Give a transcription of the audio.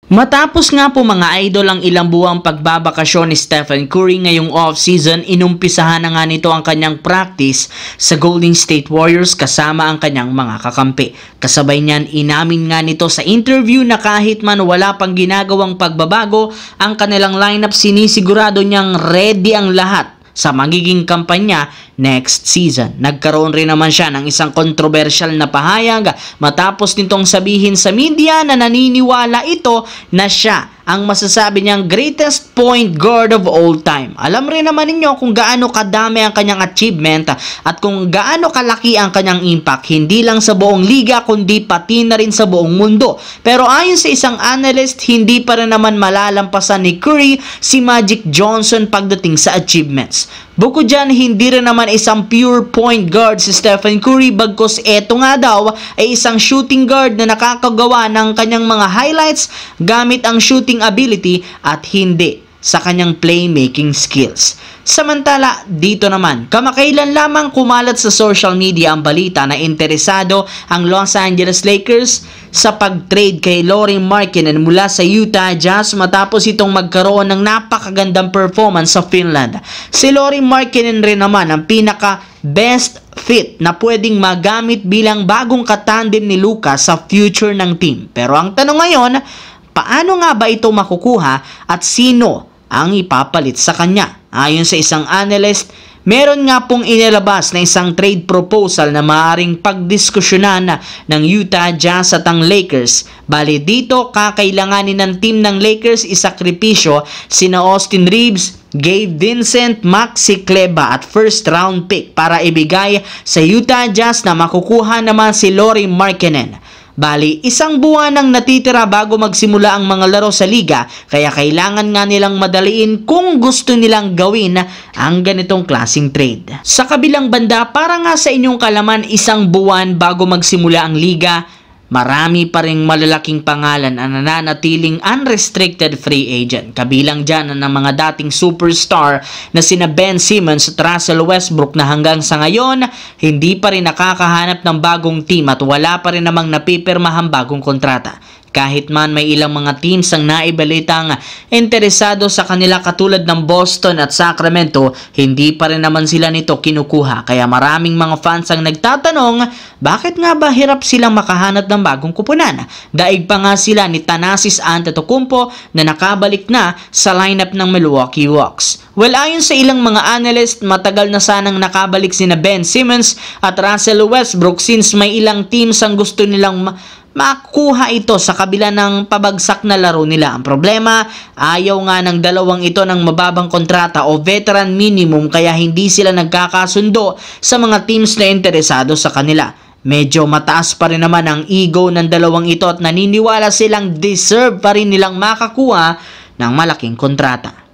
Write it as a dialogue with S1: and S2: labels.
S1: Matapos nga po mga idol ang ilang buwang pagbabakasyon ni Stephen Curry ngayong off-season, inumpisahan na nga nito ang kanyang practice sa Golden State Warriors kasama ang kanyang mga kakampi. Kasabay niyan, inamin nga nito sa interview na kahit man wala pang ginagawang pagbabago ang kanilang lineup, sinisigurado niyang ready ang lahat sa magiging kampanya next season. Nagkaroon rin naman siya ng isang controversial na pahayag matapos nitong sabihin sa media na naniniwala ito na siya ang masasabi niyang greatest point guard of all time. Alam rin naman ninyo kung gaano kadami ang kanyang achievement at kung gaano kalaki ang kanyang impact hindi lang sa buong liga kundi pati na rin sa buong mundo. Pero ayon sa isang analyst, hindi pa rin naman malalampasan ni Curry si Magic Johnson pagdating sa achievements. Bukod dyan, hindi rin naman isang pure point guard si Stephen Curry, bagkus eto nga daw ay isang shooting guard na nakakagawa ng kanyang mga highlights gamit ang shooting ability at hindi sa kanyang playmaking skills. Samantala, dito naman, kamakailan lamang kumalat sa social media ang balita na interesado ang Los Angeles Lakers sa pag-trade kay Lauri Markkanen mula sa Utah Jazz matapos itong magkaroon ng napakagandang performance sa Finland. Si Lauri Markkanen rin naman ang pinaka best fit na pwedeng magamit bilang bagong katandem ni Luka sa future ng team. Pero ang tanong ngayon, paano nga ba ito makukuha at sino ang ipapalit sa kanya? Ayon sa isang analyst, meron nga pong inilabas na isang trade proposal na maaaring pagdiskusyonan ng Utah Jazz at ang Lakers. Bali dito, kakailanganin ng team ng Lakers isakripisyo sina Austin Reeves, Gabe Vincent, Maxi Kleber at first round pick para ibigay sa Utah Jazz na makukuha naman si Lauri Markkanen. Bali, isang buwan ang natitira bago magsimula ang mga laro sa liga, kaya kailangan nga nilang madaliin kung gusto nilang gawin ang ganitong klaseng trade. Sa kabilang banda, para nga sa inyong kalaman, isang buwan bago magsimula ang liga, marami pa ring malalaking pangalan ang nananatiling unrestricted free agent. Kabilang dyan ang mga dating superstar na sina Ben Simmons at Russell Westbrook na hanggang sa ngayon hindi pa rin nakakahanap ng bagong team at wala pa rin namang napipirmahang bagong kontrata. Kahit man may ilang mga teams ang naibalitang interesado sa kanila katulad ng Boston at Sacramento, hindi pa rin naman sila nito kinukuha. Kaya maraming mga fans ang nagtatanong, bakit nga ba hirap silang makahanap ng bagong kupunan? Daig pa nga sila ni Thanasis Antetokounmpo na nakabalik na sa lineup ng Milwaukee Bucks. Well, ayon sa ilang mga analyst, matagal na sanang nakabalik sina Ben Simmons at Russell Westbrook since may ilang teams ang gusto nilang makuha ito sa kabila ng pabagsak na laro nila. Ang problema, ayaw nga ng dalawang ito ng mababang kontrata o veteran minimum kaya hindi sila nagkakasundo sa mga teams na interesado sa kanila. Medyo mataas pa rin naman ang ego ng dalawang ito at naniniwala silang deserve pa rin nilang makakuha ng malaking kontrata.